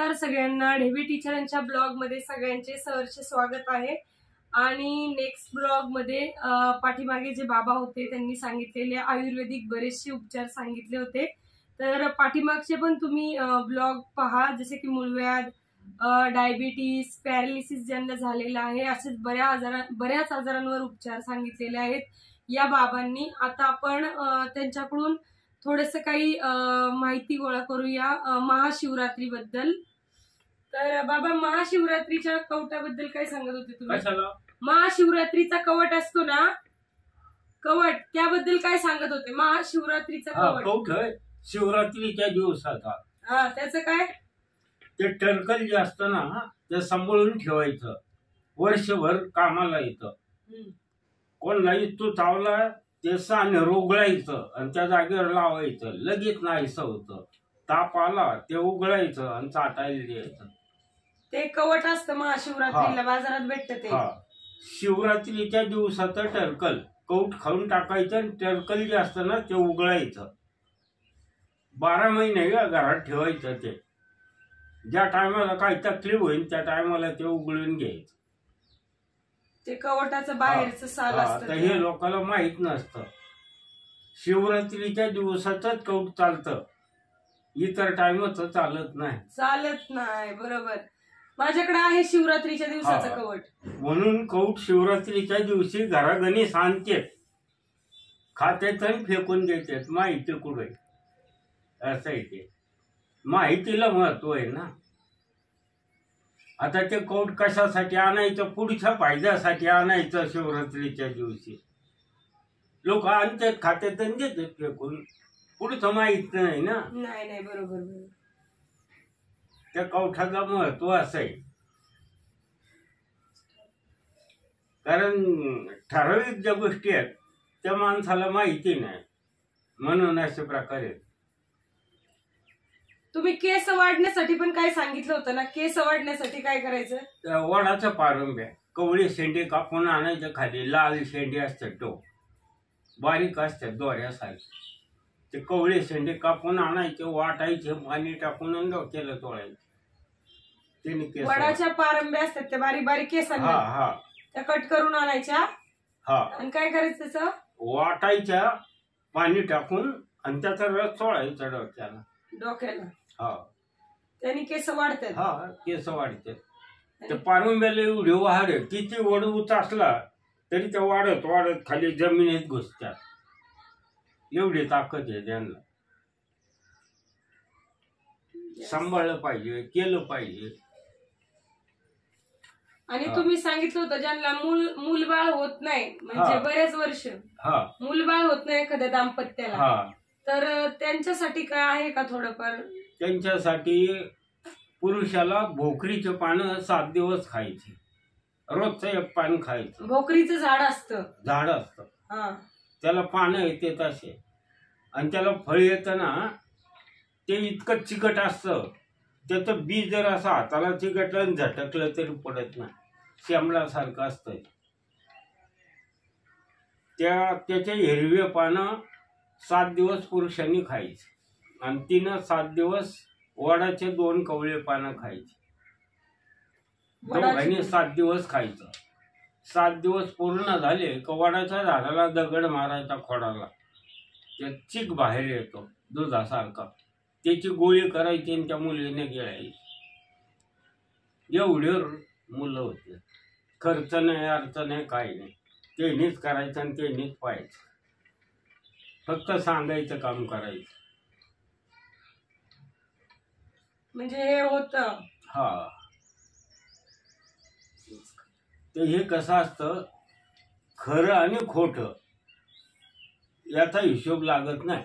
नमस्कार सगळ्यांना, ढेबे टीचरांच्या ब्लॉग मध्ये सगळ्यांचे सहर्ष स्वागत आहे। आणि नेक्स्ट ब्लॉग मध्ये पाठीमागे जे बाबा होते त्यांनी सांगितलेले आयुर्वेदिक बरेचसे उपचार सांगितले होते, तर पाठीमागचे पण तुम्ही ब्लॉग पहा, जसे की मूळव्याध, डायबिटीज, पॅरालिसिस ज्यांना झालेला आहे, असे बऱ्याच आजारांवर उपचार सांगितलेले आहेत या बाबांनी। आता आपण त्यांच्याकडून थोडस काही माहिती गोळा करूया महाशिवरात्री बद्दल। तर बाबा, महाशिवरात्रीच्या कवटाबद्दल काय सांगत होते तुम्ही? महाशिवरात्रीचा कवट असतो ना, कवट, त्याबद्दल काय सांगत होते? महाशिवरात्रीचा कवट शिवरात्रीच्या दिवसाचा त्याचं काय? ते टरकल जे असतं ना, ते सांभाळून ठेवायचं, वर्षभर कामाला येतं। कोणलाही तू चावला ते सान रोगळायचं आणि त्या जागेवर लावायचं, लगेच नाहीसं होतं। ताप आला ते उघडायचं आणि चाटायला द्यायचं। ते कवट असतं महाशिवरात्रीला, बाजारात भेटतं ते। शिवरात्रीच्या दिवसाचं टरकल कवट खाऊन टाकायचं आणि टरकल जे असतं ना ते उघडायचं। 12 महिने घरात ठेवायचं। ते ज्या टायमाला काही तकलीफ होईल त्या टायमाला ते उघडून घ्यायचं। ते कवटाचं बाहेरचं साल असतं, हे लोकांना माहित नसतं। शिवरात्रीच्या दिवसाचंच कवट चालतं, इतर टाइमच चालत नाही। बरोबर, माझ्याकडे आहे शिवरात्रीच्या दिवसाचं कवट। म्हणून कवट शिवरात्रीच्या दिवशी घराघणी सांगतेत, खात्यात आणि फेकून देतात। माहिती कुठे असं आहे, ते माहितीला महत्व आहे ना। आता ते कवट कशासाठी आणायचं? पुढच्या फायद्यासाठी आणायचं। शिवरात्रीच्या दिवशी लोक आणतात, खात्यात आणि देतात फेकून, पुढचं माहित नाही ना। नाही, बरोबर। त्या कवठाचं महत्व असं आहे, कारण ठराविक ज्या गोष्टी आहेत त्या माणसाला माहिती नाही, म्हणून अशा प्रकारे। तुम्ही केस वाढण्यासाठी पण काय सांगितलं होतं ना? केस वाढण्यासाठी काय करायचं? वडाचा पारंब्या, कवळे शेंडे कापून आणायचे, खाली लाल शेंडे असतात, तो बारीक असतात दोऱ्यासारखे। ते कवळे शेंडे कापून आणायचे, वाटायचे, पाणी टाकून आणि डोक्याला तोडायचे। वडाच्या पारंब्या असतात त्या बारीक बारीक केसांना, त्या कट करून आणायच्या आणि काय करायचं? त्याचं वाटायच्या, पाणी टाकून आणि त्याचा रस सोडायचा डोक्याला। त्यांनी केस वाढतात। केस वाढतात। त्या पारंब्याला एवढे वाढ, किती वड उच असला तरी त्या वाढत वाढत खाली जमिनीत घुसतात, एवढी ताकद आहे त्यांना। सांभाळलं पाहिजे, केलं पाहिजे। आणि तुम्ही सांगितलं होतं ज्यांना मूलबाळ होत नाही, म्हणजे बरेच वर्ष मूलबाळ होत नाही एखाद्या दाम्पत्याला, तर त्यांच्यासाठी काय आहे का थोडंफार? त्यांच्यासाठी पुरुषाला भोकरीचे पानं 7 दिवस खायची, रोजचं एक पान खायचं। भोकरीचं झाड असतं, त्याला पानं येते तसे, आणि त्याला फळ येतं ना, ते इतकं चिकट असतं, त्याचं बी जर असं हाताला चिकटलं आणि झटकलं तरी पडत नाही, शेंबडासारखं असतं। त्याचे हिरवे पानं 7 दिवस पुरुषांनी खायचे, आणि तिनं 7 दिवस वडाचे 2 कवळे पानं खायचे। दोघांनी 7 दिवस खायचं। 7 दिवस पूर्ण झाले का वडाच्या झाडाला दगड मारायचा खोडाला, ते चिक बाहेर येतो दुधासारखा, त्याची गोळी करायची आणि त्या मुलीने गिळायची। एवढे मुलं होते, खर्च नाही, अर्थ नाही, काही नाही, त्यांनीच करायचं आणि त्यांनीच पाहायचं, फक्त सांगायचं काम करायचं, म्हणजे हे होतं। ते हे कसं असतं, खरं आणि खोटं याचा हिशोब लागत नाही,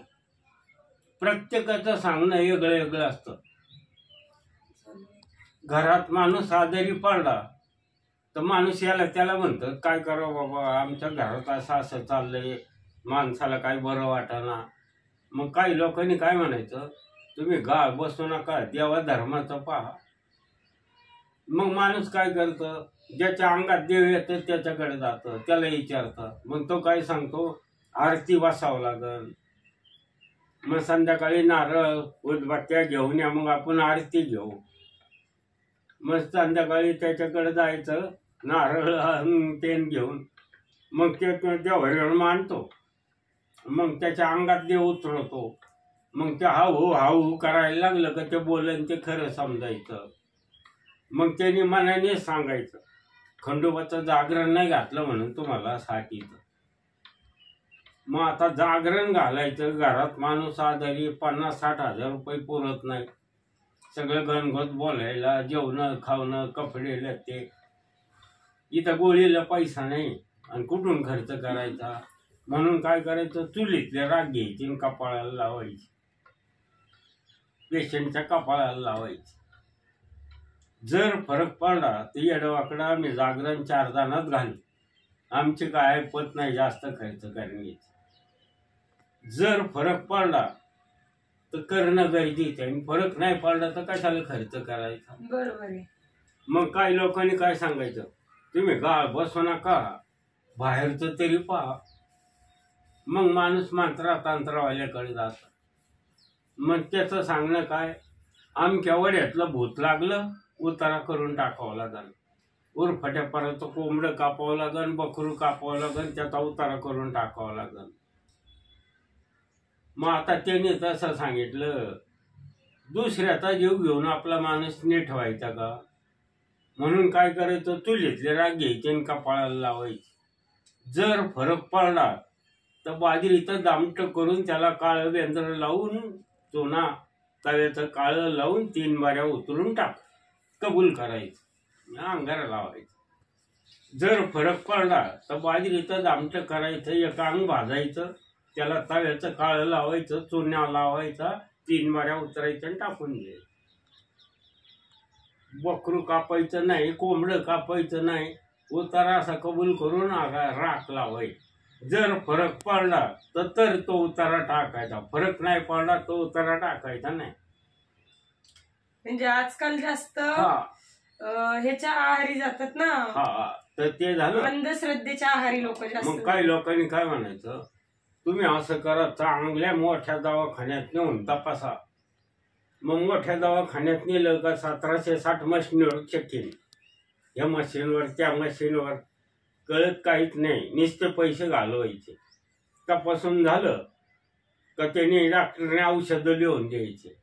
प्रत्येकाचं सांगणं वेगळं वेगळं असतं। घरात माणूस आजारी पडला तर माणूस याला त्याला म्हणतं, काय करावं बाबा, आमच्या घरात असं चाललंय, माणसाला काही बरं वाटाना। मग काही लोकांनी काय म्हणायचं, तुम्ही गाळ बसू नका, देवा धर्माचं पहा। मग माणूस काय करतं, ज्याच्या अंगात देव येतं त्याच्याकडे जातं, त्याला विचारतं, मग तो काय सांगतो, आरती बसावं लागल, मग संध्याकाळी नारळ उदबत्त्या घेऊन या, मग आपण आरती घेऊ। मग संध्याकाळी त्याच्याकडे जायचं, नारळ पेन घेऊन. मग ते देवाऱ्यावर मांडतो. मग त्याच्या अंगात देव उतरवतो. मग ते हाऊ हाऊ करायला लागलं का ते बोलन ते खरं समजायचं. मग त्याने मनाने सांगायचं, खंडोबाचं जागरण नाही घातलं म्हणून तुम्हाला साठीचं. मग आता जागरण घालायचं, घरात माणूस आजारी, 50-60 हजार रुपये पुरत नाही. सगळं घनघोत बोलायला, जेवणं खावणं, कपडे लत्ते. इथं गोळीला पैसा नाही आणि कुठून खर्च करायचा. म्हणून काय करायचं, चुलीतले राग घ्यायची आणि कपाळाला लावायची, पेशंटच्या कपाळाला लावायची. जर फरक पडला तर येडवाकडं आम्ही जागरण 4 जणात घालू. आमची काय ऐपत नाही जास्त खर्च करण्याची. जर फरक पडला तर करणं गरजेचं आहे. फरक नाही पडला तर कशाला खर्च करायचा. बरोबर आहे. मग काही लोकांनी काय सांगायचं, तुम्ही गाळ बसू नका, बाहेरचं तरी पहा. मग माणूस मंत्रातंत्रवाल्याकडे जातो. मग त्याचं सांगणं काय, आमच्या वड्यातलं भूत लागलं, उतारा करून टाकावं लागल. उरफाट्यापर्यंत कोंबडं कापावं लागल, बकरू कापावं लागल, त्याचा उतारा करून टाकावं लागल. मग आता त्याने तसं सांगितलं, दुसऱ्याचा जीव घेऊन आपला माणूस नीट व्हायचा का. म्हणून काय करायचं, चुलीतले राग घ्यायचे आणि कपाळाला लावायचे. जर फरक पडला तर बाजरीचं दामटं करून त्याला काळं बेंद्र लावून, चुना तव्याचं काळं लावून 3 बाऱ्या उतरून टाक, कबूल करायचं, अंगारा लावायचं. जर फरक पडला तर बाजरीचं दामटं करायचं, एक अंग भाजायचं, त्याला तव्याचं काळं लावायचं, चुन्या लावायचा, 3 बाऱ्या उतरायच्या आणि टाकून द्यायचं. बकरू कापायचं नाही, कोंबडं कापायचं नाही, उतारा असा कबूल करून राख लावायची. जर फरक पडला तर तो उतारा टाकायचा, फरक नाही पडला तो उतारा टाकायचा नाही. म्हणजे आजकाल जास्त ह्याच्या आहारी जातात ना. हा, तर ते झालं अंधश्रद्धेच्या आहारी लोक जास्त. मग काही लोकांनी काय म्हणायचं, तुम्ही असं करा, चांगल्या मोठ्या दवाखान्यात नेऊन तपासा. मग मोठ्या दवाखान्यात नेलं का 1760 मशीनवर चेकिंग, या मशीनवर त्या मशीनवर, कळत काहीच नाही, नुसते पैसे घालवायचे. तपासून झालं का त्याने डॉक्टरने औषधं लिहून द्यायचे.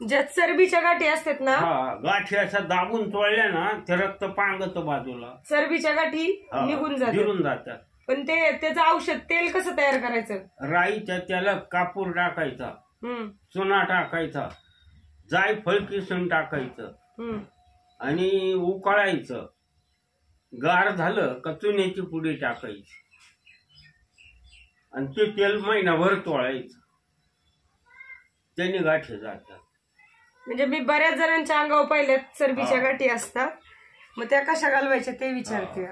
ज्यात चरबीच्या गाठी असतात ना, हा, गाठी अशा दाबून चोळल्या ना ते रक्त पांगत बाजूला, चरबीच्या गाठी हा, निघून जातात. जिरून जातात. पण त्याचं औषध तेल कसं तयार करायचं? राईच्या त्याला कापूर टाकायचा, हम्म, चुना टाकायचा, जायफळ किसून टाकायचं हम्म. आणि उकळायचं. गार झालं का चुन्याची पुडी टाकायची आणि ते तेल महिनाभर चोळायचं. त्याने गाठी जातात. म्हणजे मी बऱ्याच जणांच्या अंगावर पाहिल्यात चरबीच्या हा. गाठी असतात, मग त्या कशा घालवायच्या ते विचारते.